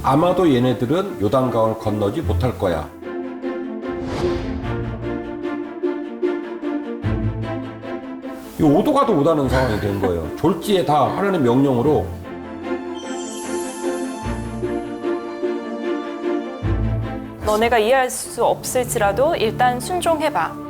아마도 얘네들은 요단강을 건너지 못할 거야. 이 오도 가도 못하는 상황이 된 거예요. 졸지에 다 하나님의 명령으로 너네가 이해할 수 없을지라도 일단 순종해봐.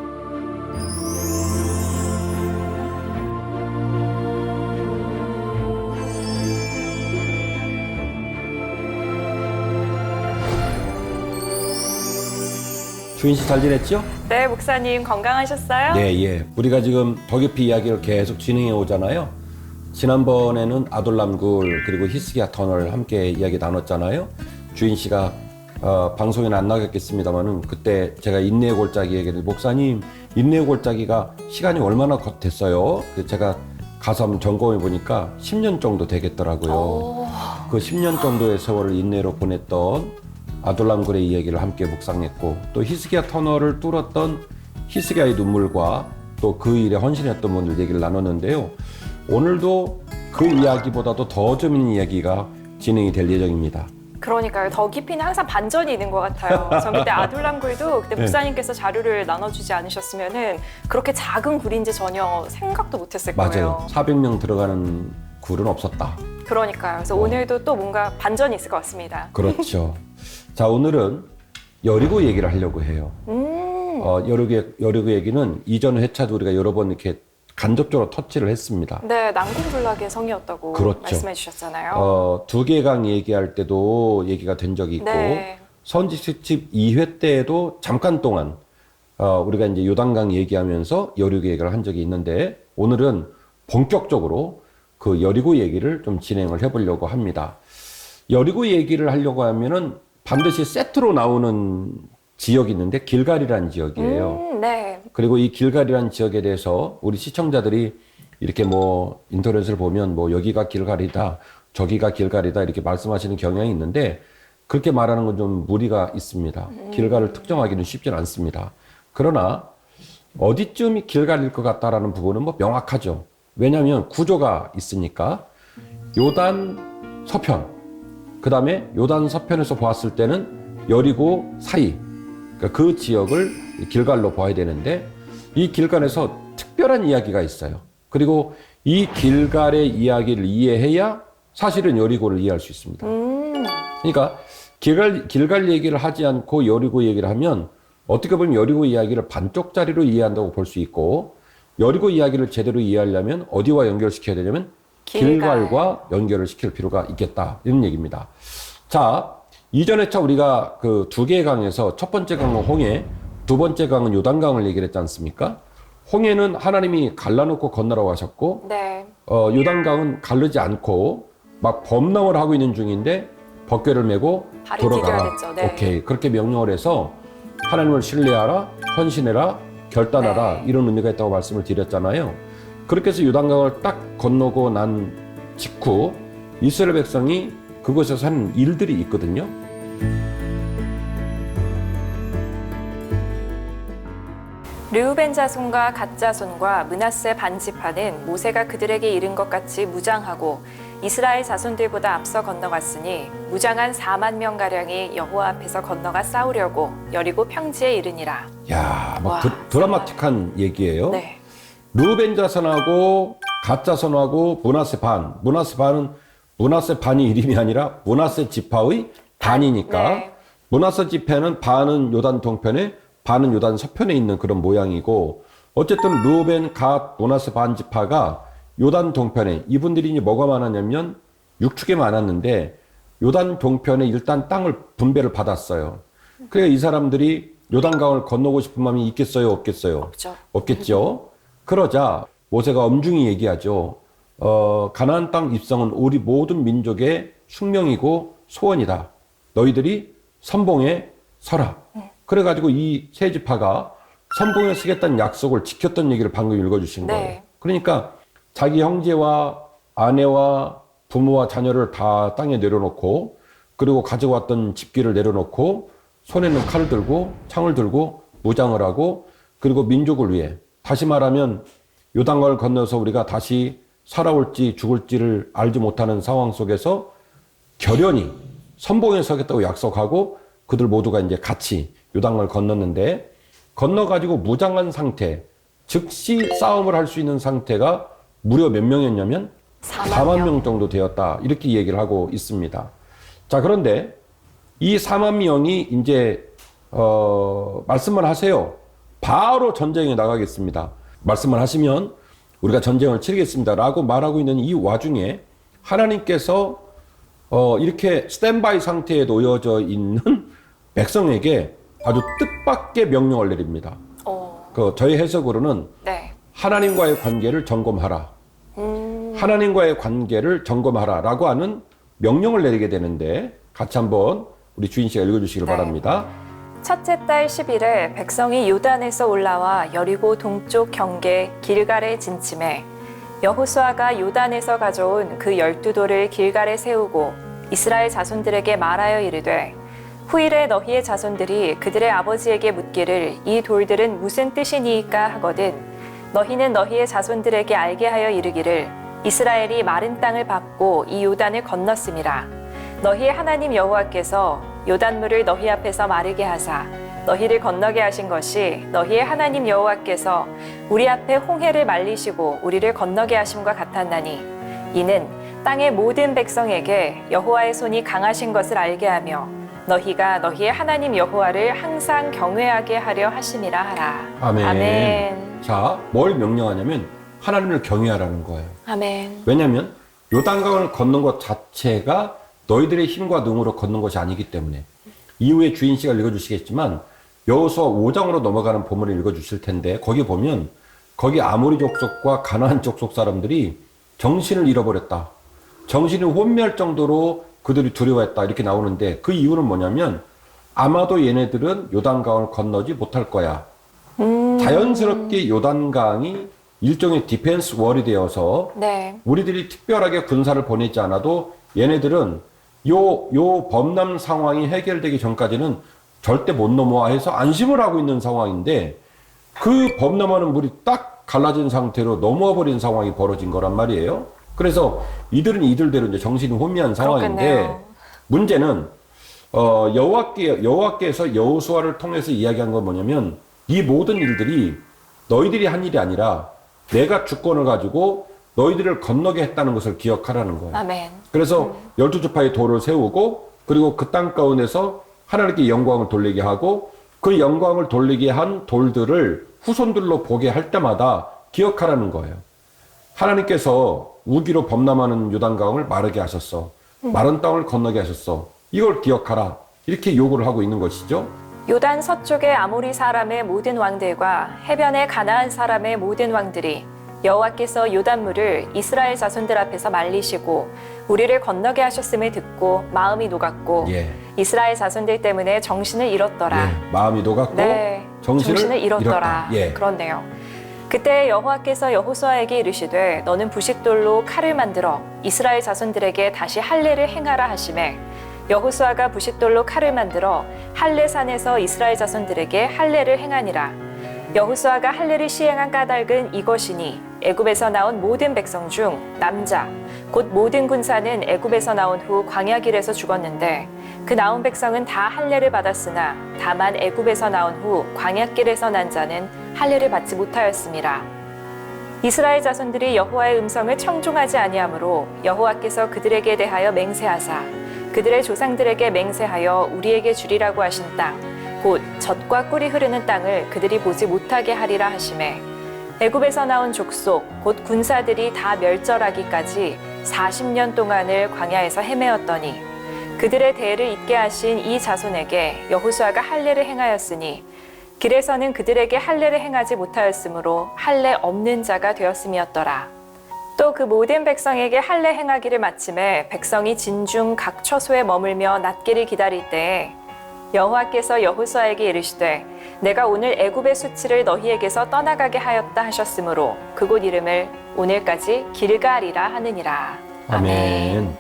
주인 씨 잘 지냈죠? 네, 목사님 건강하셨어요? 네, 예. 우리가 지금 더 깊이 이야기를 계속 진행해 오잖아요. 지난번에는 아둘람굴 그리고 히스기야 터널 함께 이야기 나눴잖아요. 주인 씨가 방송에는 안 나갔겠습니다만은 그때 제가 인내의 골짜기 얘기를 목사님 인내의 골짜기가 시간이 얼마나 됐어요? 제가 가서 한번 점검해 보니까 10년 정도 되겠더라고요. 그 10년 정도의 세월을 인내로 보냈던 아둘람굴의 이야기를 함께 묵상했고 또 히스기야 터널을 뚫었던 히스기야의 눈물과 또 그 일에 헌신했던 분들 얘기를 나눴는데요. 오늘도 그 이야기보다도 더 재밌는 이야기가 진행이 될 예정입니다. 그러니까요. 더 깊이는 항상 반전이 있는 것 같아요. 전 그때 아둘람굴도 그때 목사님께서 자료를 나눠주지 않으셨으면은 그렇게 작은 굴인지 전혀 생각도 못했을 거예요. 맞아요. 400명 들어가는 굴은 없었다. 그러니까요. 그래서 오늘도 또 뭔가 반전이 있을 것 같습니다. 그렇죠. 자, 오늘은 여리고 얘기를 하려고 해요. 여리고 얘기는 이전 회차도 우리가 여러 번 이렇게 간접적으로 터치를 했습니다. 네, 난공불락의 성이었다고 그렇죠. 말씀해 주셨잖아요. 두개강 얘기할 때도 얘기가 된 적이 있고 네. 선지특집 2회 때에도 잠깐 동안 우리가 이제 요단강 얘기하면서 여리고 얘기를 한 적이 있는데 오늘은 본격적으로 그 여리고 얘기를 좀 진행을 해보려고 합니다. 여리고 얘기를 하려고 하면은 반드시 세트로 나오는 지역이 있는데 길갈이라는 지역이에요. 네. 그리고 이 길갈이라는 지역에 대해서 우리 시청자들이 이렇게 뭐 인터넷을 보면 뭐 여기가 길갈이다, 저기가 길갈이다 이렇게 말씀하시는 경향이 있는데 그렇게 말하는 건 좀 무리가 있습니다. 길갈을 특정하기는 쉽진 않습니다. 그러나 어디쯤이 길갈일 것 같다라는 부분은 뭐 명확하죠. 왜냐하면 구조가 있으니까 요단 서편, 그 다음에 요단 서편에서 보았을 때는 여리고 사이, 그러니까 그 지역을 길갈로 봐야 되는데 이 길갈에서 특별한 이야기가 있어요. 그리고 이 길갈의 이야기를 이해해야 사실은 여리고를 이해할 수 있습니다. 그러니까 길갈 얘기를 하지 않고 여리고 얘기를 하면 어떻게 보면 여리고 이야기를 반쪽짜리로 이해한다고 볼 수 있고 여리고 이야기를 제대로 이해하려면 어디와 연결시켜야 되냐면 길갈과 연결을 시킬 필요가 있겠다 이런 얘기입니다. 자, 이전 회차 우리가 그 두 개의 강에서 첫 번째 강은 홍해, 두 번째 강은 요단강을 얘기를 했지 않습니까? 홍해는 하나님이 갈라놓고 건너라고 하셨고 네. 요단강은 가르지 않고 막 범람을 하고 있는 중인데 벗개를 메고 발을 들어가라. 디뎌야 됐죠. 네. 오케이, 그렇게 명령을 해서 하나님을 신뢰하라, 헌신해라, 결단하라 네. 이런 의미가 있다고 말씀을 드렸잖아요. 그렇게 해서 요단강을 딱 건너고 난 직후 이스라엘 백성이 그곳에서 하는 일들이 있거든요. 르우벤 자손과 갓 자손과 므낫세 반지파는 모세가 그들에게 이른 것 같이 무장하고 이스라엘 자손들보다 앞서 건너갔으니 무장한 4만 명 가량이 여호와 앞에서 건너가 싸우려고 여리고 평지에 이르니라. 야, 막 와, 드라마틱한 얘기예요. 네. 르우벤 자손하고 갓 자손하고 므낫세 반. 므낫세 반은 므낫세 반이 이름이 아니라 므낫세 지파의 반이니까 네. 므낫세 지파는 반은 요단 동편에 반은 요단 서편에 있는 그런 모양이고 어쨌든 르우벤 갓 므낫세 반 지파가 요단 동편에 이분들이 이제 뭐가 많았냐면 육축에 많았는데 요단 동편에 일단 땅을 분배를 받았어요. 그러니까 이 사람들이 요단강을 건너고 싶은 마음이 있겠어요, 없겠어요? 없죠. 없겠죠. 그러자 모세가 엄중히 얘기하죠. 가나안 땅 입성은 우리 모든 민족의 숙명이고 소원이다. 너희들이 선봉에 서라. 그래가지고 이 세 지파가 선봉에 서겠다는 약속을 지켰던 얘기를 방금 읽어주신 네. 거예요. 그러니까 자기 형제와 아내와 부모와 자녀를 다 땅에 내려놓고 그리고 가지고 왔던 집기를 내려놓고 손에는 칼을 들고 창을 들고 무장을 하고 그리고 민족을 위해 다시 말하면 요단강을 건너서 우리가 다시 살아올지 죽을지를 알지 못하는 상황 속에서 결연히 선봉에 서겠다고 약속하고 그들 모두가 이제 같이 요단강을 건넜는데 건너가지고 무장한 상태, 즉시 싸움을 할 수 있는 상태가 무려 몇 명이었냐면 4만 명 정도 되었다. 이렇게 얘기를 하고 있습니다. 자, 그런데 이 4만 명이 이제 말씀을 하세요. 바로 전쟁에 나가겠습니다. 말씀을 하시면 우리가 전쟁을 치르겠습니다. 라고 말하고 있는 이 와중에 하나님께서 이렇게 스탠바이 상태에 놓여져 있는 백성에게 아주 뜻밖의 명령을 내립니다. 저희 해석으로는 네. 하나님과의 관계를 점검하라. 하나님과의 관계를 점검하라 라고 하는 명령을 내리게 되는데 같이 한번 우리 주인 씨가 읽어주시길 바랍니다. 첫째 달 10일에 백성이 요단에서 올라와 여리고 동쪽 경계 길갈에 진침해 여호수아가 요단에서 가져온 그 12돌을 길갈에 세우고 이스라엘 자손들에게 말하여 이르되 후일에 너희의 자손들이 그들의 아버지에게 묻기를 이 돌들은 무슨 뜻이니이까 하거든 너희는 너희의 자손들에게 알게 하여 이르기를 이스라엘이 마른 땅을 밟고 이 요단을 건넜음이라 너희의 하나님 여호와께서 요단물을 너희 앞에서 마르게 하사 너희를 건너게 하신 것이 너희의 하나님 여호와께서 우리 앞에 홍해를 말리시고 우리를 건너게 하심과 같았나니 이는 땅의 모든 백성에게 여호와의 손이 강하신 것을 알게 하며 너희가 너희의 하나님 여호와를 항상 경외하게 하려 하심이라 하라. 아멘. 아멘. 자, 뭘 명령하냐면 하나님을 경외하라는 거예요. 아멘. 왜냐하면 요단강을 건넌 것 자체가 너희들의 힘과 능으로 걷는 것이 아니기 때문에 이후에 주인 씨가 읽어주시겠지만 여호수아 5장으로 넘어가는 본문을 읽어주실 텐데 거기 보면 거기 아모리 족속과 가나안 족속 사람들이 정신을 잃어버렸다. 정신이 혼미할 정도로 그들이 두려워했다. 이렇게 나오는데 그 이유는 뭐냐면 아마도 얘네들은 요단강을 건너지 못할 거야. 자연스럽게 요단강이 일종의 디펜스 월이 되어서 네. 우리들이 특별하게 군사를 보내지 않아도 얘네들은 요 범람 상황이 해결되기 전까지는 절대 못 넘어와 해서 안심을 하고 있는 상황인데 그 범람하는 물이 딱 갈라진 상태로 넘어와 버린 상황이 벌어진 거란 말이에요. 그래서 이들은 이들대로 이제 정신이 혼미한 상황인데 그렇겠네요. 문제는 여호와께서 여호수아를 통해서 이야기한 건 뭐냐면 이 모든 일들이 너희들이 한 일이 아니라 내가 주권을 가지고 너희들을 건너게 했다는 것을 기억하라는 거예요. 아멘. 그래서 12지파의 돌을 세우고 그리고 그 땅 가운데서 하나님께 영광을 돌리게 하고 그 영광을 돌리게 한 돌들을 후손들로 보게 할 때마다 기억하라는 거예요. 하나님께서 우기로 범람하는 요단강을 마르게 하셨어. 마른 땅을 건너게 하셨어. 이걸 기억하라. 이렇게 요구를 하고 있는 것이죠. 요단 서쪽의 아모리 사람의 모든 왕들과 해변의 가나안 사람의 모든 왕들이 여호와께서 요단물을 이스라엘 자손들 앞에서 말리시고 우리를 건너게 하셨음을 듣고 마음이 녹았고 이스라엘 자손들 때문에 정신을 잃었더라. 마음이 녹았고 네, 정신을 잃었더라. 예. 그렇네요. 그때 여호와께서 여호수아에게 이르시되 너는 부싯돌로 칼을 만들어 이스라엘 자손들에게 다시 할례를 행하라 하시매 여호수아가 부싯돌로 칼을 만들어 할례산에서 이스라엘 자손들에게 할례를 행하니라. 여호수아가 할례를 시행한 까닭은 이것이니 애굽에서 나온 모든 백성 중 남자 곧 모든 군사는 애굽에서 나온 후 광야길에서 죽었는데 그 나온 백성은 다 할례를 받았으나 다만 애굽에서 나온 후 광야길에서 난 자는 할례를 받지 못하였습니다. 이스라엘 자손들이 여호와의 음성을 청종하지 아니하므로 여호와께서 그들에게 대하여 맹세하사 그들의 조상들에게 맹세하여 우리에게 주리라고 하신 땅 곧 젖과 꿀이 흐르는 땅을 그들이 보지 못하게 하리라 하시매 애굽에서 나온 족속 곧 군사들이 다 멸절하기까지 40년 동안을 광야에서 헤매었더니 그들의 대를 잇게 하신 이 자손에게 여호수아가 할례를 행하였으니 길에서는 그들에게 할례를 행하지 못하였으므로 할례 없는 자가 되었음이었더라. 또 그 모든 백성에게 할례 행하기를 마침에 백성이 진중 각 처소에 머물며 낫기를 기다릴 때에 여호와께서 여호수아에게 이르시되 내가 오늘 애굽의 수치를 너희에게서 떠나가게 하였다 하셨으므로 그곳 이름을 오늘까지 길갈이라 하느니라. 아멘.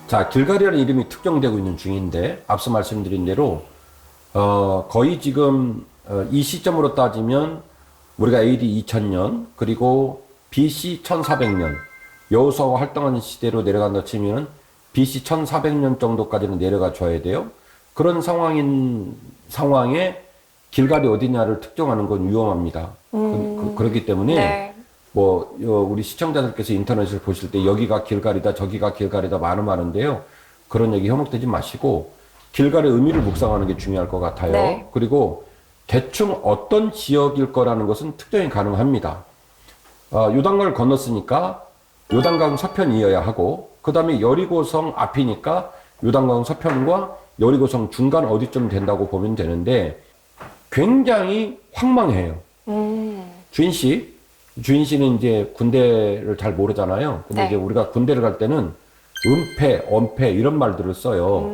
자, 길갈이라는 이름이 특정되고 있는 중인데 앞서 말씀드린 대로 거의 지금 이 시점으로 따지면 우리가 AD 2000년 그리고 BC 1400년 여호수아가 활동하는 시대로 내려간다 치면 BC 1400년 정도까지는 내려가 줘야 돼요. 그런 상황에 길갈이 어디냐를 특정하는 건 위험합니다. 그렇기 때문에 네. 뭐 우리 시청자들께서 인터넷을 보실 때 여기가 길갈이다 저기가 길갈이다 많은데요. 그런 얘기 현혹되지 마시고 길갈의 의미를 묵상하는 게 중요할 것 같아요. 네. 그리고 대충 어떤 지역일 거라는 것은 특정이 가능합니다. 요단강을 건넜으니까 요단강 서편이어야 하고 그 다음에 여리고성 앞이니까 요단강 서편과 여리고성 중간 어디쯤 된다고 보면 되는데 굉장히 황망해요. 주인 씨는 이제 군대를 잘 모르잖아요. 근데 네. 이제 우리가 군대를 갈 때는 은폐, 엄폐 이런 말들을 써요.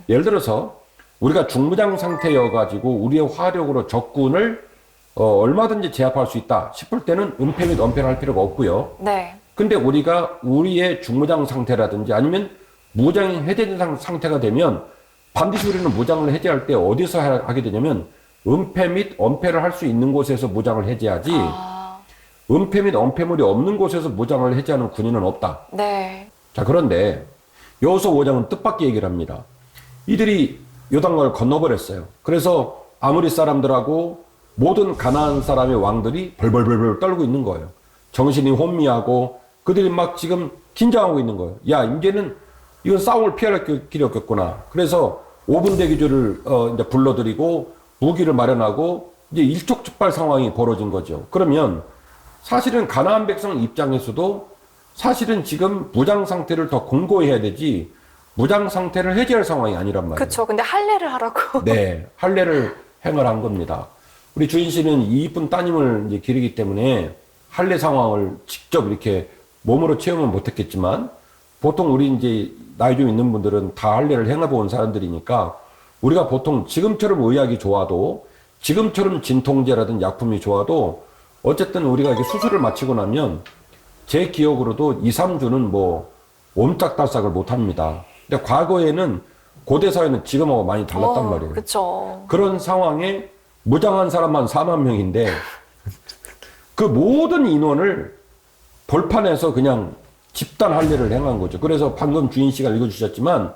예를 들어서 우리가 중무장 상태여가지고 우리의 화력으로 적군을 얼마든지 제압할 수 있다 싶을 때는 은폐 및 엄폐를 할 필요가 없고요. 네. 근데 우리가 우리의 중무장 상태라든지 아니면 무장이 해제된 상태가 되면 반드시 우리는 무장을 해제할 때 어디서 하게 되냐면 은폐 및 엄폐를 할 수 있는 곳에서 무장을 해제하지 은폐 및 엄폐물이 없는 곳에서 무장을 해제하는 군인은 없다. 네. 자, 그런데 여호수아 5장은 뜻밖의 얘기를 합니다. 이들이 요단강을 건너버렸어요. 그래서 아무리 사람들하고 모든 가나안 사람의 왕들이 벌벌벌벌 떨고 있는 거예요. 정신이 혼미하고 그들이 막 지금 긴장하고 있는 거예요. 야, 이제는 이건 싸움을 피할 길이 없겠구나. 그래서 5분 대기조를 이제 불러들이고 무기를 마련하고 이제 일촉즉발 상황이 벌어진 거죠. 그러면 사실은 가나안 백성 입장에서도 사실은 지금 무장 상태를 더 공고히 해야 되지 무장 상태를 해제할 상황이 아니란 말이에요. 그렇죠. 근데 할례를 하라고. 네, 할례를 행을 한 겁니다. 우리 주인 씨는 이쁜 따님을 이제 기르기 때문에 할례 상황을 직접 이렇게 몸으로 체험은 못했겠지만 보통 우리 이제 나이 좀 있는 분들은 다 할례를 행해본 사람들이니까 우리가 보통 지금처럼 의학이 좋아도 지금처럼 진통제라든 약품이 좋아도 어쨌든 우리가 이렇게 수술을 마치고 나면 제 기억으로도 2, 3주는 뭐 옴짝달싹을 못 합니다. 근데 과거에는 고대 사회는 지금하고 많이 달랐단 말이에요. 그렇죠. 그런 상황에 무장한 사람만 4만 명인데 그 모든 인원을 벌판에서 그냥 집단 할례를 행한 거죠. 그래서 방금 주인 씨가 읽어주셨지만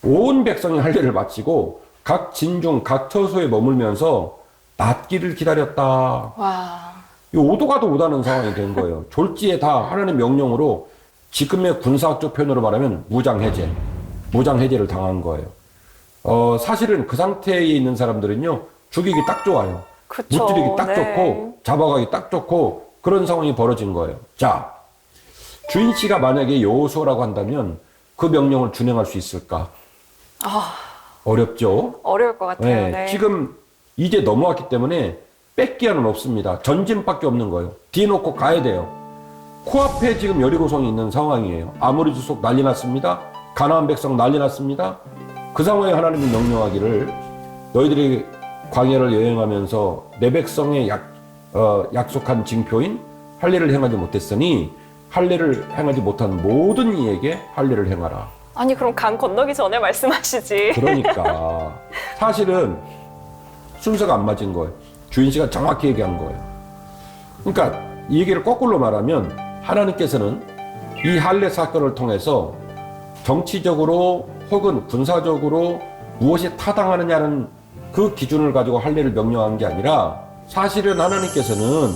온 백성이 할례를 마치고 각 진중, 각 처소에 머물면서 낫기를 기다렸다. 와. 이 오도 가도 못하는 상황이 된 거예요. 졸지에 다 하나님의 명령으로 지금의 군사학적 표현으로 말하면 무장해제를 당한 거예요. 사실은 그 상태에 있는 사람들은요, 죽이기 딱 좋아요. 그쵸. 무찌르기 딱 네. 좋고, 잡아가기 딱 좋고, 그런 상황이 벌어진 거예요. 자, 주인 씨가 만약에 여호수아라고 한다면 그 명령을 준행할 수 있을까? 어렵죠? 어려울 것 같아요. 네, 네. 지금 이제 넘어왔기 때문에 뺏기야는 없습니다. 전진밖에 없는 거예요. 뒤에 놓고 가야 돼요. 코앞에 지금 여리고성이 있는 상황이에요. 아모리 주속 난리 났습니다. 가나안 백성 난리 났습니다. 그 상황에 하나님이 명령하기를 너희들이 광야를 여행하면서 내 백성의 약속한 징표인 할례를 행하지 못했으니 할례를 행하지 못한 모든 이에게 할례를 행하라. 아니 그럼 강 건너기 전에 말씀하시지. 그러니까 사실은 순서가 안 맞은 거예요. 주인 씨가 정확히 얘기한 거예요. 그러니까 이 얘기를 거꾸로 말하면 하나님께서는 이 할례 사건을 통해서 정치적으로 혹은 군사적으로 무엇이 타당하느냐는 그 기준을 가지고 할례를 명령한 게 아니라 사실은 하나님께서는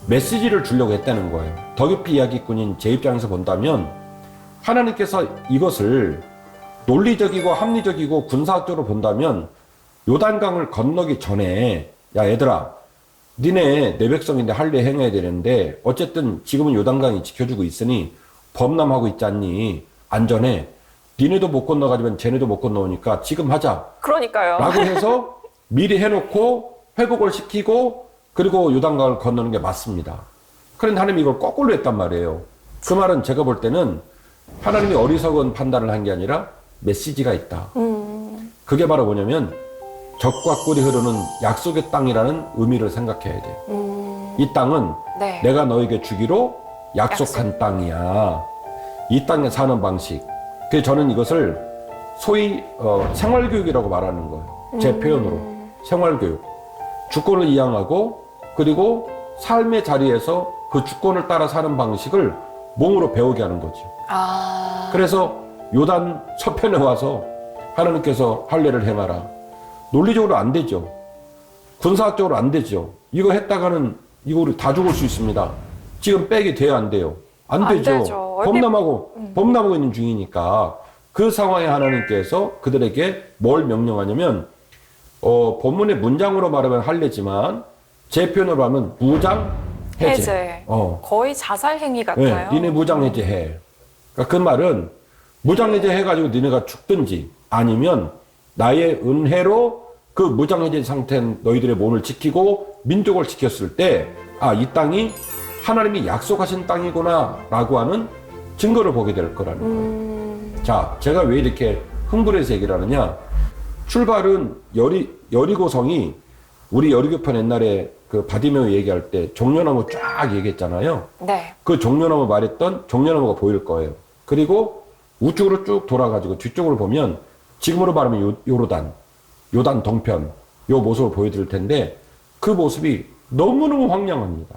메시지를 주려고 했다는 거예요. 더 깊이 이야기꾼인 제 입장에서 본다면 하나님께서 이것을 논리적이고 합리적이고 군사학적으로 본다면 요단강을 건너기 전에 야 얘들아 니네 내 백성인데 할례 행해야 되는데 어쨌든 지금은 요단강이 지켜주고 있으니 범람하고 있지 않니? 안전해. 니네도 못 건너가지만 쟤네도 못 건너오니까 지금 하자. 그러니까요. 라고 해서 미리 해놓고 회복을 시키고 그리고 요단강을 건너는 게 맞습니다. 그런데 하나님이 이걸 거꾸로 했단 말이에요. 그 말은 제가 볼 때는 하나님이 어리석은 판단을 한 게 아니라 메시지가 있다. 그게 바로 뭐냐면 적과 꿀이 흐르는 약속의 땅이라는 의미를 생각해야 돼요. 이 땅은 네. 내가 너에게 주기로 약속한 땅이야. 이 땅에 사는 방식. 그래서 저는 이것을 소위 생활교육이라고 말하는 거예요. 제 표현으로. 생활교육. 주권을 이양하고 그리고 삶의 자리에서 그 주권을 따라 사는 방식을 몸으로 배우게 하는 거죠. 아. 그래서 요단 서편에 와서 하나님께서 할례를 행하라. 논리적으로 안 되죠. 군사학적으로 안 되죠. 이거 했다가는 이거 우리 다 죽을 수 있습니다. 지금 빼게 돼야 안 돼요. 안 되죠. 범람하고 있는 중이니까 그 상황에 하나님께서 그들에게 뭘 명령하냐면 본문의 문장으로 말하면 할례지만 제 표현으로 하면 무장 해제. 거의 자살 행위 같아요. 네, 니네 무장 해제해. 그러니까 그 말은 무장 해제해가지고 니네가 죽든지 아니면 나의 은혜로 그 무장 해제 상태인 너희들의 몸을 지키고 민족을 지켰을 때 이 땅이 하나님이 약속하신 땅이구나라고 하는 증거를 보게 될 거라는 거예요. 자, 제가 왜 이렇게 흥분해서 얘기를 하느냐? 출발은 여리고성이 우리 여리고편 옛날에 그 바디메오 얘기할 때 종려나무 쫙 얘기했잖아요. 네. 그 종려나무 말했던 종려나무가 보일 거예요. 그리고 우측으로 쭉 돌아가지고 뒤쪽으로 보면 지금으로 말하면 요단 동편 요 모습을 보여드릴 텐데 그 모습이 너무너무 황량합니다.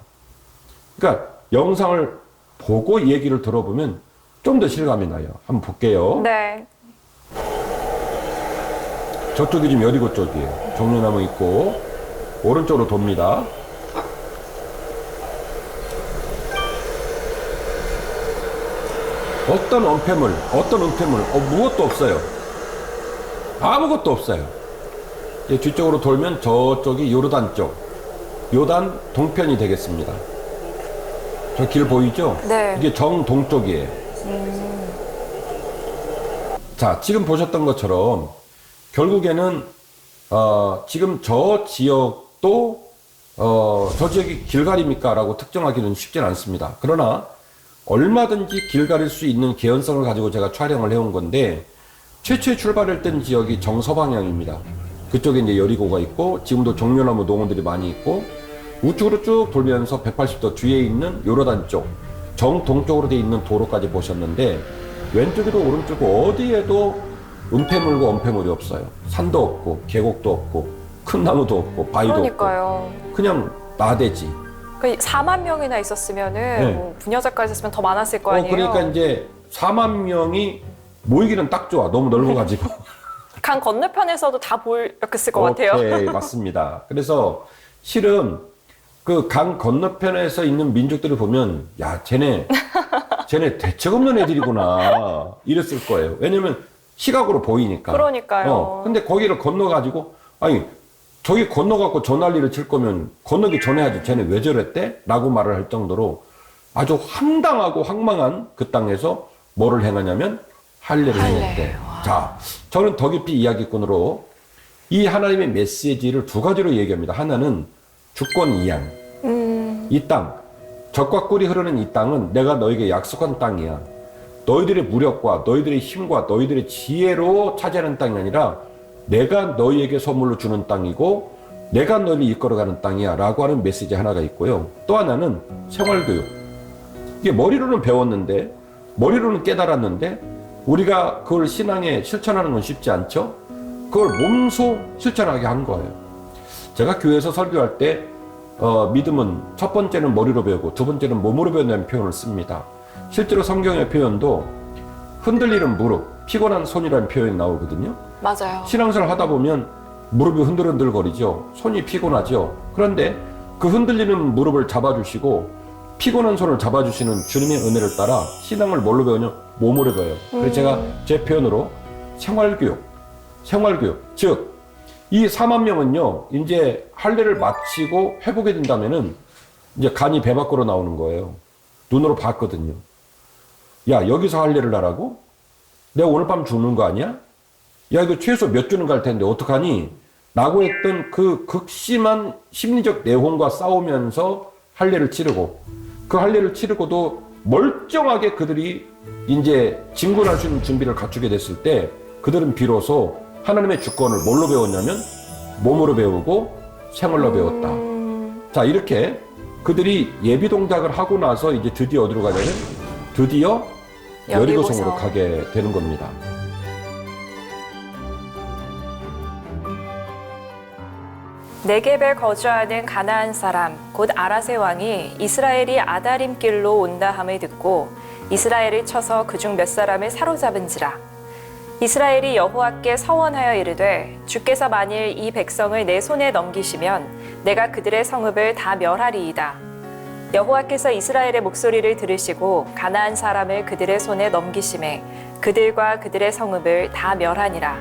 그러니까 영상을 보고 얘기를 들어보면 좀 더 실감이 나요. 한번 볼게요. 네. 저쪽이 지금 여리고 쪽이에요. 종려나무 있고 오른쪽으로 돕니다. 어떤 은폐물 무엇도 없어요. 아무것도 없어요. 이제 뒤쪽으로 돌면 저쪽이 요르단 쪽, 요단 동편이 되겠습니다. 저 길 보이죠? 네. 이게 정동쪽이에요. 자, 지금 보셨던 것처럼 결국에는 지금 저 지역도 저 지역이 길갈입니까? 라고 특정하기는 쉽진 않습니다. 그러나 얼마든지 길갈일 수 있는 개연성을 가지고 제가 촬영을 해온 건데 최초에 출발했던 지역이 정서방향입니다. 그쪽에 이제 여리고가 있고 지금도 종려나무 농원들이 많이 있고 우측으로 쭉 돌면서 180도 뒤에 있는 요르단 쪽 정동쪽으로 되어 있는 도로까지 보셨는데 왼쪽에도 오른쪽도 어디에도 은폐물과 엄폐물이 없어요. 산도 없고 계곡도 없고 큰 나무도 없고 바위도 그러니까요. 없고 그냥 나대지. 4만 명이나 있었으면은 네. 뭐 부녀자가 있었으면 더 많았을 거 아니에요. 그러니까 이제 4만 명이 모이기는 딱 좋아. 너무 넓어가지고. 강 건너편에서도 다 보였을 것 같아요. 오케이, 맞습니다. 그래서 실은 그 강 건너편에서 있는 민족들을 보면 야, 쟤네 대책 없는 애들이구나 이랬을 거예요. 왜냐면 시각으로 보이니까. 그러니까요. 근데 거기를 건너가지고 아니 저기 건너갖고 저 난리를 칠 거면 건너기 전에 하지 쟤네 왜 저랬대? 라고 말을 할 정도로 아주 황당하고 황망한 그 땅에서 뭐를 행하냐면 할례를 행했대. 자, 저는 더 깊이 이야기꾼으로 이 하나님의 메시지를 두 가지로 얘기합니다. 하나는 주권 이양. 이 땅, 젖과 꿀이 흐르는 이 땅은 내가 너에게 약속한 땅이야. 너희들의 무력과 너희들의 힘과 너희들의 지혜로 차지하는 땅이 아니라 내가 너희에게 선물로 주는 땅이고 내가 너희를 이끌어가는 땅이야 라고 하는 메시지 하나가 있고요. 또 하나는 생활교육. 이게 머리로는 배웠는데 머리로는 깨달았는데 우리가 그걸 신앙에 실천하는 건 쉽지 않죠. 그걸 몸소 실천하게 한 거예요. 제가 교회에서 설교할 때 믿음은 첫 번째는 머리로 배우고 두 번째는 몸으로 배운다는 표현을 씁니다. 실제로 성경의 표현도 흔들리는 무릎, 피곤한 손이라는 표현이 나오거든요. 맞아요. 신앙생활 하다 보면 무릎이 흔들흔들거리죠. 손이 피곤하죠. 그런데 그 흔들리는 무릎을 잡아주시고 피곤한 손을 잡아주시는 주님의 은혜를 따라 신앙을 뭘로 배우냐? 몸으로 배워요. 그래서 제가 제 표현으로 생활교육. 즉, 이 4만 명은요, 이제 할례를 마치고 회복이 된다면은 이제 간이 배 밖으로 나오는 거예요. 눈으로 봤거든요. 야, 여기서 할례를 하라고? 내가 오늘 밤 죽는 거 아니야? 야, 이거 최소 몇 주는 갈 텐데 어떡하니? 라고 했던 그 극심한 심리적 내홍과 싸우면서 할례를 치르고 그 할례를 치르고도 멀쩡하게 그들이 이제 진군할 수 있는 준비를 갖추게 됐을 때 그들은 비로소 하나님의 주권을 뭘로 배웠냐면 몸으로 배우고 생활로 배웠다. 자, 이렇게 그들이 예비 동작을 하고 나서 이제 드디어 어디로 가냐면 드디어 여리고성으로 가게 되는 겁니다. 네겝에 거주하는 가나안 사람 곧 아라세 왕이 이스라엘이 아다림 길로 온다 함을 듣고 이스라엘을 쳐서 그중 몇 사람을 사로잡은지라. 이스라엘이 여호와께 서원하여 이르되 주께서 만일 이 백성을 내 손에 넘기시면 내가 그들의 성읍을 다 멸하리이다. 여호와께서 이스라엘의 목소리를 들으시고 가나안 사람을 그들의 손에 넘기심에 그들과 그들의 성읍을 다 멸하니라.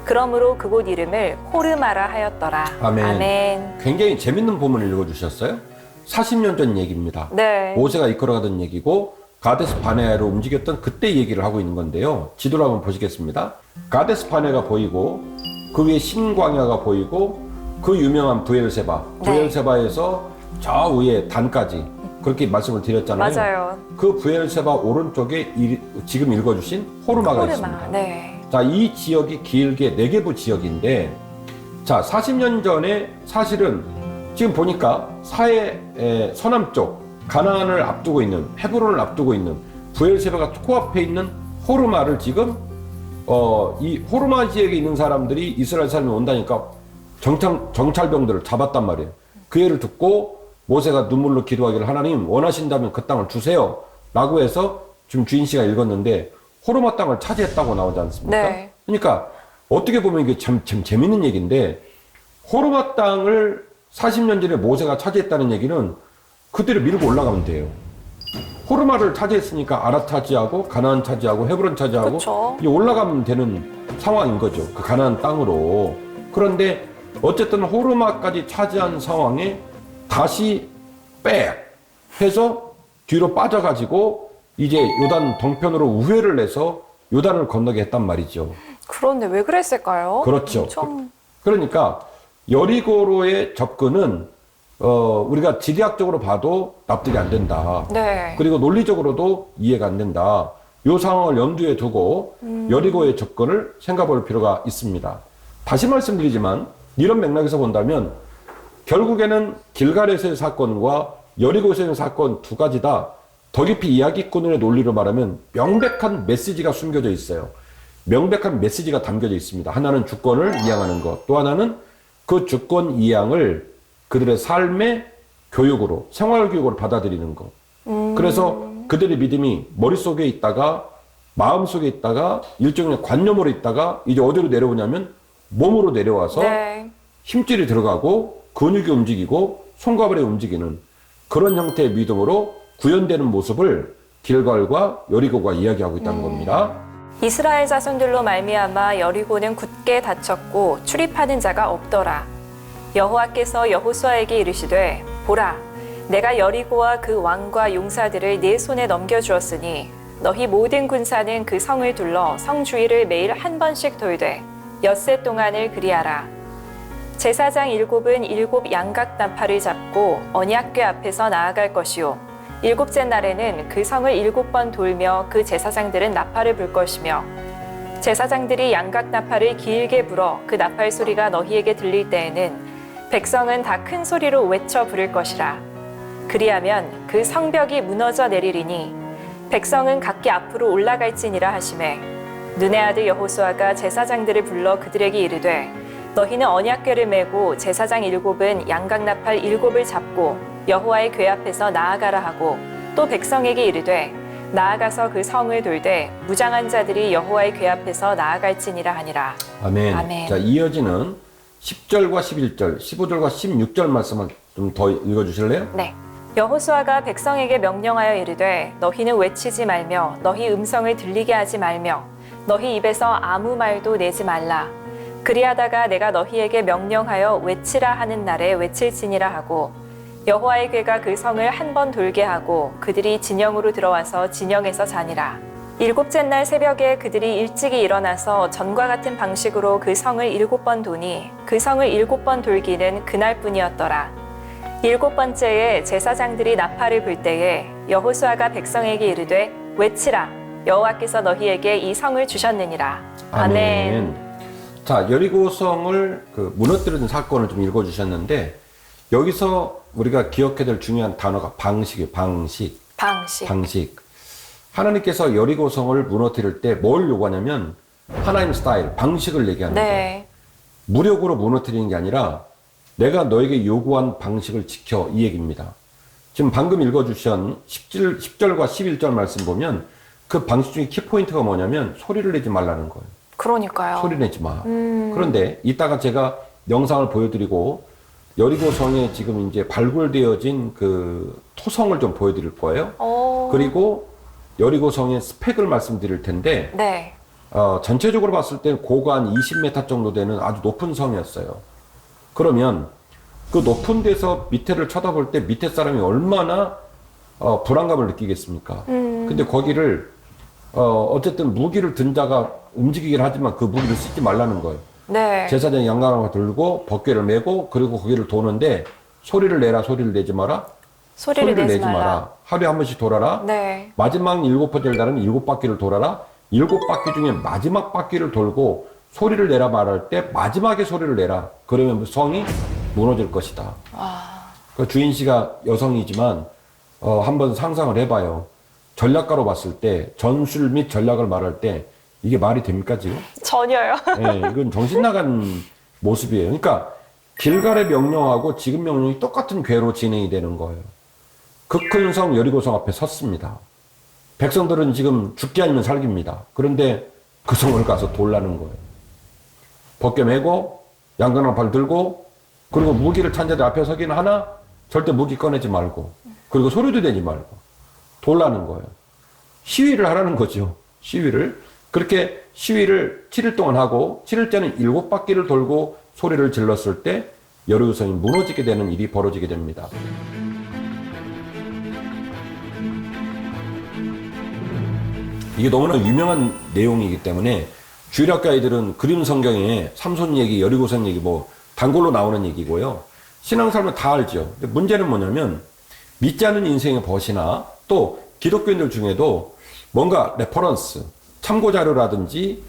그러므로 그곳 이름을 호르마라 하였더라. 아멘. 아멘. 굉장히 재밌는 본문을 읽어주셨어요. 40년 전 얘기입니다. 네. 모세가 이끌어가던 얘기고 가데스 바네아로 움직였던 그때 얘기를 하고 있는 건데요. 지도를 한번 보시겠습니다. 가데스 바네아가 보이고 그 위에 신광야가 보이고 그 유명한 부엘세바, 네. 부엘세바에서 저 위에 단까지 그렇게 말씀을 드렸잖아요. 맞아요. 그 부엘세바 오른쪽에 지금 읽어주신 호르마가 있습니다. 호르마. 네. 자, 이 지역이 길게 네게부 지역인데, 자, 40년 전에 사실은 지금 보니까 사해 서남쪽 가나안을 앞두고 있는, 헤브론을 앞두고 있는 부엘세바가 코앞에 있는 호르마를 지금 이 호르마 지역에 있는 사람들이 이스라엘 사람이 온다니까 정찰병들을 잡았단 말이에요. 그 예를 듣고 모세가 눈물로 기도하기를 하나님 원하신다면 그 땅을 주세요 라고 해서 지금 주인 씨가 읽었는데 호르마 땅을 차지했다고 나오지 않습니까? 네. 그러니까 어떻게 보면 이게 참 재밌는 얘기인데 호르마 땅을 40년 전에 모세가 차지했다는 얘기는 그대로 밀고 올라가면 돼요. 호르마를 차지했으니까 아라 차지하고 가나안 차지하고 헤브론 차지하고 그쵸. 이제 올라가면 되는 상황인 거죠. 그 가나안 땅으로. 그런데 어쨌든 호르마까지 차지한 상황에 다시 빽 해서 뒤로 빠져가지고 이제 요단 동편으로 우회를 해서 요단을 건너게 했단 말이죠. 그런데 왜 그랬을까요? 그렇죠. 엄청... 그러니까 여리고로의 접근은 우리가 지리학적으로 봐도 납득이 안 된다. 네. 그리고 논리적으로도 이해가 안 된다. 이 상황을 염두에 두고 여리고의 접근을 생각해 볼 필요가 있습니다. 다시 말씀드리지만 이런 맥락에서 본다면 결국에는 길갈에서의 사건과 여리고에서의 사건 두 가지 다 더 깊이 이야기꾼의 논리로 말하면 명백한 메시지가 숨겨져 있어요. 명백한 메시지가 담겨져 있습니다. 하나는 주권을 이양하는 것, 또 하나는 그 주권 이양을 그들의 삶의 교육으로, 생활교육으로 받아들이는 것. 그래서 그들의 믿음이 머릿속에 있다가 마음속에 있다가 일종의 관념으로 있다가 이제 어디로 내려오냐면 몸으로 내려와서 네. 힘줄이 들어가고 근육이 움직이고 손과 발이 움직이는 그런 형태의 믿음으로 구현되는 모습을 길갈과 여리고가 이야기하고 있다는 겁니다. 이스라엘 자손들로 말미암아 여리고는 굳게 닫혔고 출입하는 자가 없더라. 여호와께서 여호수아에게 이르시되 보라 내가 여리고와 그 왕과 용사들을 네 손에 넘겨주었으니 너희 모든 군사는 그 성을 둘러 성 주위를 매일 한 번씩 돌되 엿새 동안을 그리하라. 제사장 7은 7 양각 나팔을 잡고 언약궤 앞에서 나아갈 것이요 7째 날에는 그 성을 7번 돌며 그 제사장들은 나팔을 불 것이며 제사장들이 양각 나팔을 길게 불어 그 나팔 소리가 너희에게 들릴 때에는 백성은 다 큰 소리로 외쳐 부를 것이라. 그리하면 그 성벽이 무너져 내리리니 백성은 각기 앞으로 올라갈지니라 하시매 눈의 아들 여호수아가 제사장들을 불러 그들에게 이르되 너희는 언약궤를 메고 제사장 7은 양각 나팔 7을 잡고 여호와의 궤 앞에서 나아가라 하고 또 백성에게 이르되 나아가서 그 성을 돌되 무장한 자들이 여호와의 궤 앞에서 나아갈지니라 하니라. 아멘. 아멘. 자, 이어지는 10절과 11절, 15절과 16절 말씀을 좀 더 읽어주실래요? 네. 여호수아가 백성에게 명령하여 이르되 너희는 외치지 말며 너희 음성을 들리게 하지 말며 너희 입에서 아무 말도 내지 말라. 그리하다가 내가 너희에게 명령하여 외치라 하는 날에 외칠지니라 하고 여호와의 궤가 그 성을 한 번 돌게 하고 그들이 진영으로 들어와서 진영에서 자니라. 7째 날 새벽에 그들이 일찍이 일어나서 전과 같은 방식으로 그 성을 7번 도니 그 성을 7번 돌기는 그날뿐이었더라. 7번째에 제사장들이 나팔을 불 때에 여호수아가 백성에게 이르되 외치라. 여호와께서 너희에게 이 성을 주셨느니라. 아멘. 자, 여리고성을 무너뜨리는 사건을 좀 읽어주셨는데 여기서 우리가 기억해야 될 중요한 단어가 방식이에요. 방식. 하나님께서 여리고성을 무너뜨릴 때 뭘 요구하냐면 하나님 스타일, 방식을 얘기하는 거예요. 네. 무력으로 무너뜨리는 게 아니라 내가 너에게 요구한 방식을 지켜 이 얘기입니다. 지금 방금 읽어주신 10절과 11절 말씀 보면 그 방식 중에 키포인트가 뭐냐면 소리를 내지 말라는 거예요. 그러니까요. 소리 내지 마. 그런데 이따가 제가 영상을 보여드리고 여리고성에 지금 이제 발굴되어진 그 토성을 좀 보여드릴 거예요. 그리고 여리고성의 스펙을 말씀드릴 텐데 네. 전체적으로 봤을 때 고가 한 20m 정도 되는 아주 높은 성이었어요. 그러면 그 높은 데서 밑에를 쳐다볼 때 밑에 사람이 얼마나 불안감을 느끼겠습니까? 근데 거기를 어쨌든 무기를 든 자가 움직이긴 하지만 그 무기를 쓰지 말라는 거예요. 네. 제사장이 양강을 들고 법궤를 메고 그리고 거기를 도는데 소리를 내라, 소리를 내지 마라. 소리를 내지 마라. 하루에 한 번씩 돌아라. 네. 마지막 7번째를 달은 7바퀴를 돌아라. 7바퀴 중에 마지막 바퀴를 돌고 소리를 내라 말할 때 마지막에 소리를 내라. 그러면 성이 무너질 것이다. 그 주인 씨가 여성이지만 한번 상상을 해봐요. 전략가로 봤을 때 전술 및 전략을 말할 때 이게 말이 됩니까 지금? 전혀요. 네, 이건 정신 나간 모습이에요. 그러니까 길갈의 명령하고 지금 명령이 똑같은 궤로 진행이 되는 거예요. 그 큰 성 여리고성 앞에 섰습니다. 백성들은 지금 죽기 아니면 살깁니다. 그런데 그 성을 가서 돌라는 거예요. 벗겨 메고 양강나팔 들고 그리고 무기를 찬 자들 앞에 서기는 하나 절대 무기 꺼내지 말고 그리고 소리도 내지 말고 돌라는 거예요. 시위를 하라는 거죠. 시위를. 그렇게 시위를 7일 동안 하고 7일째는 7바퀴를 돌고 소리를 질렀을 때 여리고성이 무너지게 되는 일이 벌어지게 됩니다. 이게 너무나 유명한 내용이기 때문에 주일학교아이들은 그림 성경에 삼손 얘기, 여리고성 얘기 뭐 단골로 나오는 얘기고요. 신앙생활은 다 알죠. 근데 문제는 뭐냐면 믿지 않는 인생의 벗이나 또 기독교인들 중에도 뭔가 레퍼런스, 참고 자료라든지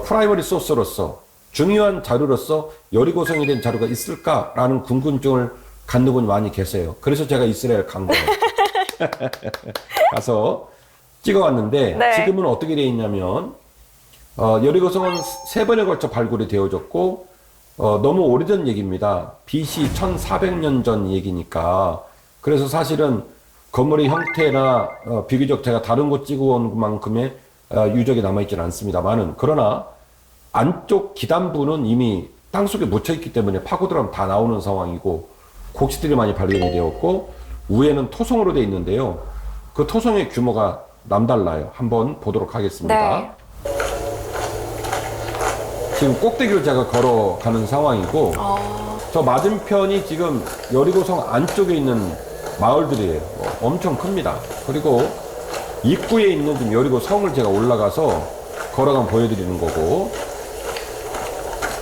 프라이머리 소스로서 중요한 자료로서 여리고성이 된 자료가 있을까라는 궁금증을 갖는 분이 많이 계세요. 그래서 제가 이스라엘 간 거예요. 가서 찍어왔는데 네. 지금은 어떻게 되어 있냐면 여리고성은 3번에 걸쳐 발굴이 되어졌고 너무 오래전 얘기입니다. BC 1400년 전 얘기니까 그래서 사실은 건물의 형태나 비교적 제가 다른 곳 찍어온 만큼의 유적이 남아있지는 않습니다만은 그러나 안쪽 기단부는 이미 땅속에 묻혀있기 때문에 파고 들어가면 다 나오는 상황이고 곡식들이 많이 발견이 되었고 위에는 토성으로 되어 있는데요. 그 토성의 규모가 남달라요. 한번 보도록 하겠습니다. 네. 지금 꼭대기를 제가 걸어가는 상황이고 저 맞은편이 지금 여리고성 안쪽에 있는 마을들이에요. 엄청 큽니다. 그리고 입구에 있는 지금 여리고성을 제가 올라가서 걸어가면 보여드리는 거고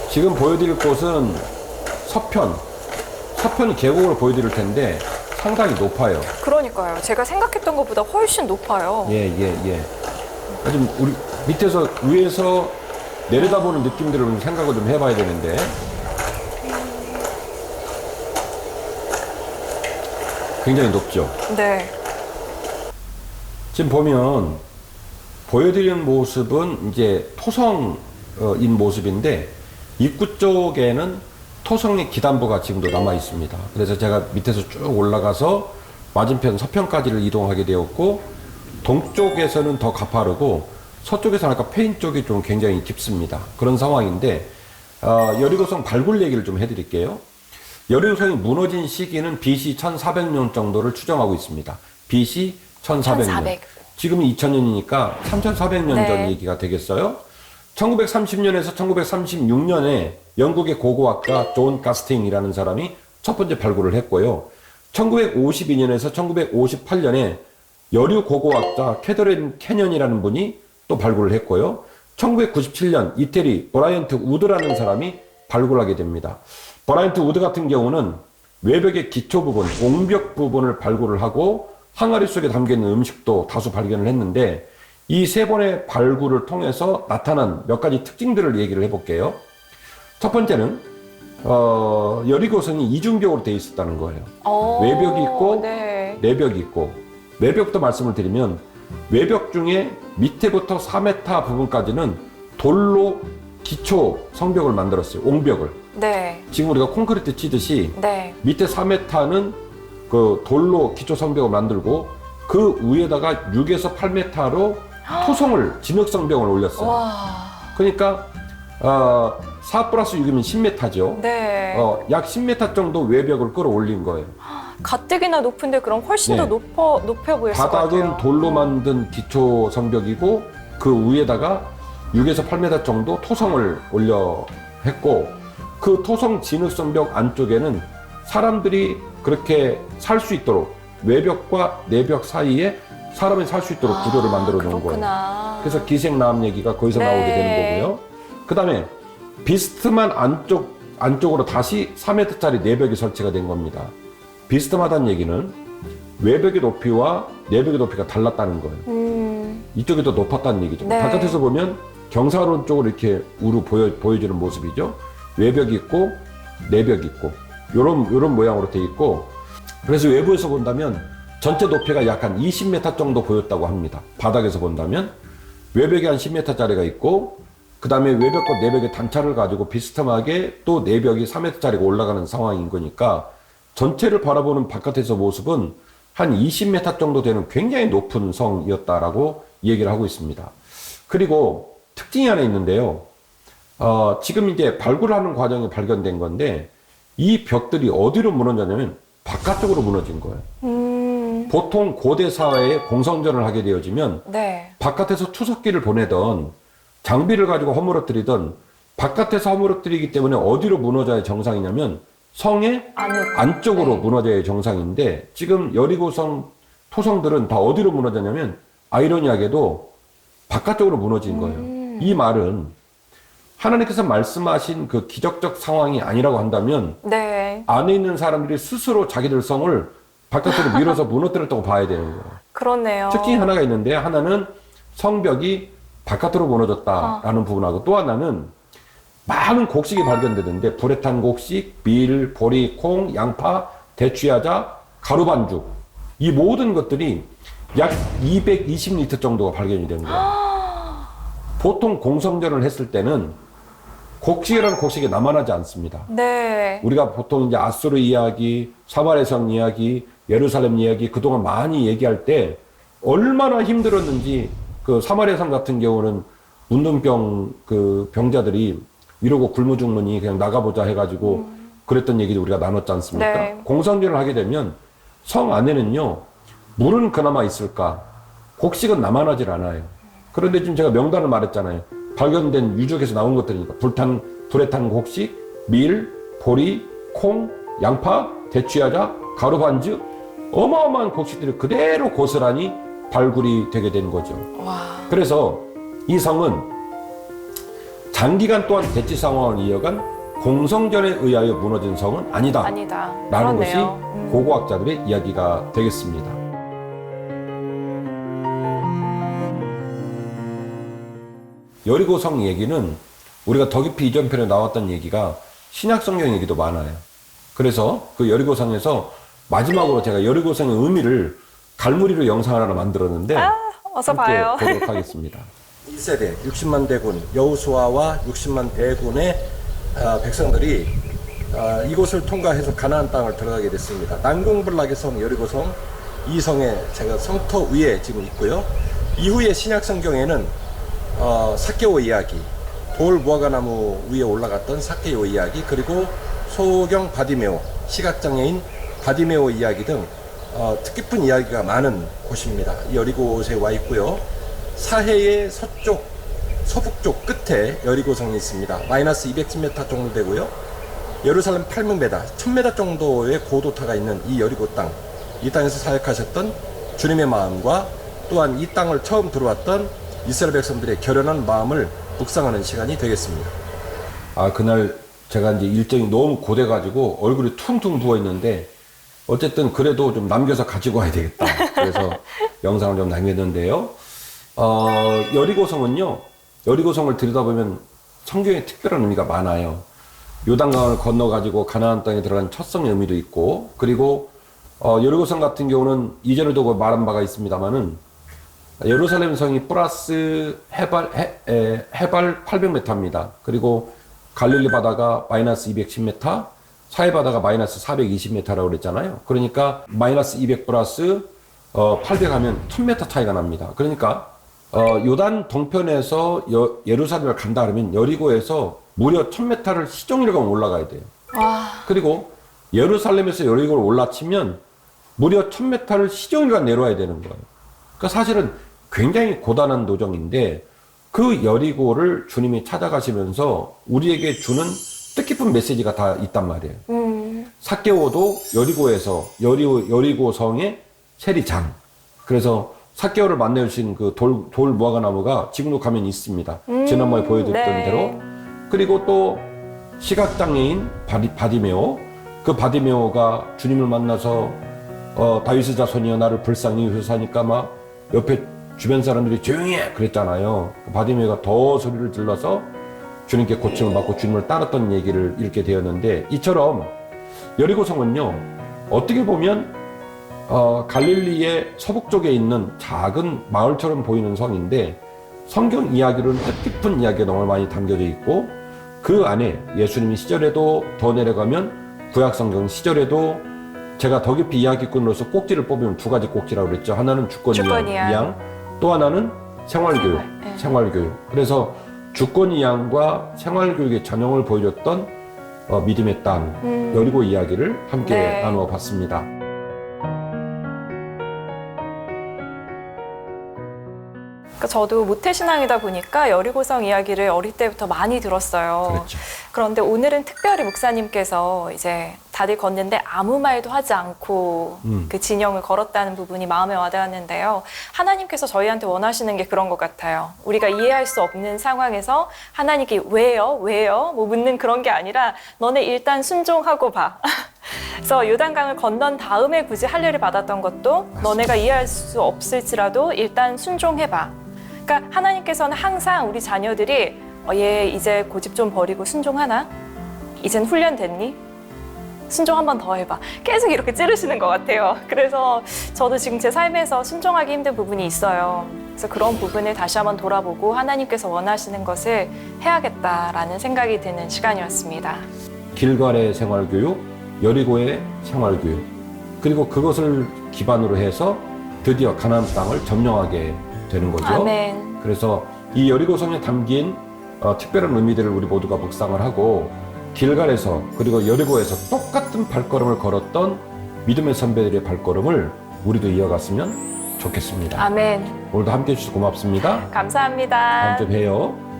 지금 보여드릴 곳은 서편 계곡을 보여드릴 텐데 상당히 높아요. 그러니까요. 제가 생각했던 것보다 훨씬 높아요. 예. 좀 우리 밑에서 위에서 내려다보는 느낌들을 좀 생각을 좀 해봐야 되는데 굉장히 높죠. 네. 지금 보면 보여드리는 모습은 이제 토성인 모습인데 입구 쪽에는 토성의 기단부가 지금도 남아 있습니다. 그래서 제가 밑에서 쭉 올라가서 맞은편 서편까지를 이동하게 되었고 동쪽에서는 더 가파르고 서쪽에서는 아까 페인 쪽이 좀 굉장히 깊습니다. 그런 상황인데 여리고성 발굴 얘기를 좀 해드릴게요. 여리고성이 무너진 시기는 BC 1400년 정도를 추정하고 있습니다. BC 1400년. 1400. 지금이 2000년이니까 3400년 네. 전 얘기가 되겠어요? 1930년에서 1936년에 영국의 고고학자 존 가스팅이라는 사람이 첫 번째 발굴을 했고요. 1952년에서 1958년에 여류 고고학자 캐더린 캐년이라는 분이 또 발굴을 했고요. 1997년 이태리 버라이언트 우드라는 사람이 발굴하게 됩니다. 버라이언트 우드 같은 경우는 외벽의 기초 부분, 옹벽 부분을 발굴을 하고 항아리 속에 담겨있는 음식도 다수 발견을 했는데 이 3번의 발굴을 통해서 나타난 몇 가지 특징들을 얘기를 해볼게요. 첫 번째는 여리고성이 이중벽으로 되어 있었다는 거예요. 외벽이 있고 네. 내벽이 있고 외벽부터 말씀을 드리면 외벽 중에 밑에부터 4m 부분까지는 돌로 기초 성벽을 만들었어요. 옹벽을. 네. 지금 우리가 콘크리트 치듯이 네. 밑에 4m는 그 돌로 기초 성벽을 만들고 그 위에다가 6에서 8m로 토성을 진흙성벽을 올렸어요. 와. 그러니까 4 플러스 6이면 10m죠. 네. 약 10m 정도 외벽을 끌어올린 거예요. 가뜩이나 높은데 그럼 훨씬 더 네. 높여 보였을 것 바닥은 같아요. 돌로 만든 기초 성벽이고 그 위에다가 6에서 8m 정도 토성을 올려 했고 그 토성 진흙성벽 안쪽에는 사람들이 그렇게 살 수 있도록 외벽과 내벽 사이에 사람이 살 수 있도록 구조를 만들어 놓은 거예요. 그렇구나. 그래서 기생나암 얘기가 거기서 네. 나오게 되는 거고요. 그 다음에 비스듬한 안쪽으로 다시 4m짜리 내벽이 설치가 된 겁니다. 비스듬하다는 얘기는 외벽의 높이와 내벽의 높이가 달랐다는 거예요. 이쪽이 더 높았다는 얘기죠. 네. 바깥에서 보면 경사론 쪽으로 이렇게 우루 보여주는 모습이죠. 외벽이 있고 내벽이 있고 요런 모양으로 돼 있고 그래서 외부에서 본다면 전체 높이가 약 한 20m 정도 보였다고 합니다. 바닥에서 본다면 외벽이 한 10m짜리가 있고 그 다음에 외벽과 내벽의 단차를 가지고 비스듬하게 또 내벽이 3m짜리가 올라가는 상황인 거니까 전체를 바라보는 바깥에서 모습은 한 20m 정도 되는 굉장히 높은 성이었다라고 얘기를 하고 있습니다. 그리고 특징이 하나 있는데요. 지금 이제 발굴하는 과정에 발견된 건데 이 벽들이 어디로 무너졌냐면 바깥쪽으로 무너진 거예요. 보통 고대 사회에 공성전을 하게 되어지면 네. 바깥에서 투석기를 보내던 장비를 가지고 허물어뜨리던 바깥에서 허물어뜨리기 때문에 어디로 무너져야 정상이냐면 성의 안쪽으로 네. 무너져야 정상인데 지금 여리고성 토성들은 다 어디로 무너졌냐면 아이러니하게도 바깥쪽으로 무너진 거예요. 이 말은 하나님께서 말씀하신 그 기적적 상황이 아니라고 한다면 네. 안에 있는 사람들이 스스로 자기들 성을 바깥으로 밀어서 무너뜨렸다고 봐야 되는 거예요. 그렇네요. 특징이 하나가 있는데 하나는 성벽이 바깥으로 무너졌다라는 부분하고 또 하나는 많은 곡식이 발견되는데 불에 탄 곡식, 밀, 보리, 콩, 양파, 대추야자, 가루반죽 이 모든 것들이 약 220리터 정도가 발견이 된 거예요. 보통 공성전을 했을 때는 곡식이라는 곡식이 남아나지 않습니다. 네. 우리가 보통 이제 아수르 이야기, 사마리아 성 이야기, 예루살렘 이야기 그동안 많이 얘기할 때 얼마나 힘들었는지 그 사마리아 성 같은 경우는 운동병 그 병자들이 이러고 굶어 죽느니 그냥 나가보자 해가지고 그랬던 얘기도 우리가 나눴지 않습니까? 네. 공성전을 하게 되면 성 안에는요 물은 그나마 있을까 곡식은 남아나질 않아요. 그런데 지금 제가 명단을 말했잖아요. 발견된 유적에서 나온 것들이니까 불에 탄 곡식, 밀, 보리, 콩, 양파, 대추야자, 가루반죽 어마어마한 곡식들이 그대로 고스란히 발굴이 되게 된 거죠. 와. 그래서 이 성은 장기간 동안 대치 상황을 이어간 공성전에 의하여 무너진 성은 아니다. 아니다. 라는 그렇네요. 것이 고고학자들의 이야기가 되겠습니다. 여리고성 얘기는 우리가 더 깊이 이전편에 나왔던 얘기가 신약성경 얘기도 많아요. 그래서 그 여리고성에서 마지막으로 제가 여리고성의 의미를 갈무리로 영상을 하나 만들었는데 어서 함께 봐요. 보도록 하겠습니다. 1세대 60만 대군 여호수아와 60만 대군의 백성들이 이곳을 통과해서 가나안 땅을 들어가게 됐습니다. 난공불락의 성 여리고성 이 성에 제가 성터 위에 지금 있고요. 이후에 신약 성경에는 삭개오 이야기, 돌 무화과나무 위에 올라갔던 삭개오 이야기, 그리고 소경 바디메오, 시각장애인 바디메오 이야기 등 뜻깊은 이야기가 많은 곳입니다. 여리고에 와 있고요. 사해의 서북쪽 끝에 여리고성이 있습니다. 마이너스 210m 정도 되고요. 예루살렘 800m, 1000m 정도의 고도타가 있는 이 여리고 땅, 이 땅에서 사역하셨던 주님의 마음과 또한 이 땅을 처음 들어왔던 이스라엘 백성들의 결연한 마음을 묵상하는 시간이 되겠습니다. 그날 제가 이제 일정이 너무 고돼가지고 얼굴이 퉁퉁 부어 있는데 어쨌든 그래도 좀 남겨서 가지고 와야 되겠다. 그래서 영상을 좀 남겼는데요. 여리고성은요, 여리고성을 들여다보면 성경에 특별한 의미가 많아요. 요단강을 건너가지고 가나안 땅에 들어간 첫 성의 의미도 있고, 그리고 여리고성 같은 경우는 이전에도 말한 바가 있습니다만은 예루살렘 성이 플러스 해발 800m입니다. 그리고 갈릴리 바다가 마이너스 210m, 사해바다가 마이너스 420m라고 그랬잖아요. 그러니까 마이너스 200 플러스 800 하면 1000m 차이가 납니다. 그러니까 요단 동편에서 예루살렘을 간다 그러면 여리고에서 무려 1000m를 시종일관 올라가야 돼요. 와. 그리고 예루살렘에서 여리고를 올라치면 무려 1000m를 시종일관 내려와야 되는 거예요. 그러니까 사실은 굉장히 고단한 도정인데 그 여리고를 주님이 찾아가시면서 우리에게 주는 뜻깊은 메시지가 다 있단 말이에요. 삭개오도 여리고에서 여리고 성의 세리장. 그래서 삭개오를 만나주신 그 돌 무화과나무가 지금도 가면 있습니다. 지난번에 보여드렸던 네. 대로. 그리고 또 시각장애인 바디메오. 그 바디메오가 주님을 만나서 다윗의 자손이여 나를 불쌍히 여기소서 막 옆에 주변 사람들이 조용히 해 그랬잖아요. 바디메오가 더 소리를 질러서 주님께 고침을 받고 주님을 따랐던 얘기를 읽게 되었는데, 이처럼 여리고성은요 어떻게 보면 갈릴리의 서북 쪽에 있는 작은 마을처럼 보이는 성인데 성경 이야기로는 뜻깊은 이야기가 너무 많이 담겨져 있고, 그 안에 예수님이 시절에도 더 내려가면 구약성경 시절에도 제가 더 깊이 이야기꾼으로서 꼭지를 뽑으면 두 가지 꼭지라고 그랬죠. 하나는 주권이양, 또 하나는 생활교육. 네. 생활교육. 그래서 주권이양과 생활교육의 전형을 보여줬던 믿음의 땅 여리고 이야기를 함께 네. 나누어 봤습니다. 그러니까 저도 모태신앙이다 보니까 여리고성 이야기를 어릴 때부터 많이 들었어요. 그렇죠. 그런데 오늘은 특별히 목사님께서 이제 다들 걷는데 아무 말도 하지 않고 그 진영을 걸었다는 부분이 마음에 와닿았는데요. 하나님께서 저희한테 원하시는 게 그런 것 같아요. 우리가 이해할 수 없는 상황에서 하나님께 왜요? 왜요? 뭐 묻는 그런 게 아니라 너네 일단 순종하고 봐. 그래서 요단강을 건넌 다음에 굳이 할례를 받았던 것도 너네가 이해할 수 없을지라도 일단 순종해봐. 그러니까 하나님께서는 항상 우리 자녀들이 얘 이제 고집 좀 버리고 순종하나? 이젠 훈련됐니? 순종 한 번 더 해봐. 계속 이렇게 찌르시는 것 같아요. 그래서 저도 지금 제 삶에서 순종하기 힘든 부분이 있어요. 그래서 그런 부분을 다시 한번 돌아보고 하나님께서 원하시는 것을 해야겠다라는 생각이 드는 시간이었습니다. 길갈의 생활교육, 여리고의 생활교육, 그리고 그것을 기반으로 해서 드디어 가나안 땅을 점령하게 되는 거죠. 아멘. 그래서 이 여리고성에 담긴 특별한 의미들을 우리 모두가 묵상을 하고, 길갈에서 그리고 여리고에서 똑같은 발걸음을 걸었던 믿음의 선배들의 발걸음을 우리도 이어갔으면 좋겠습니다. 아멘. 오늘도 함께해 주셔서 고맙습니다. 감사합니다. 다음 주에 봬요.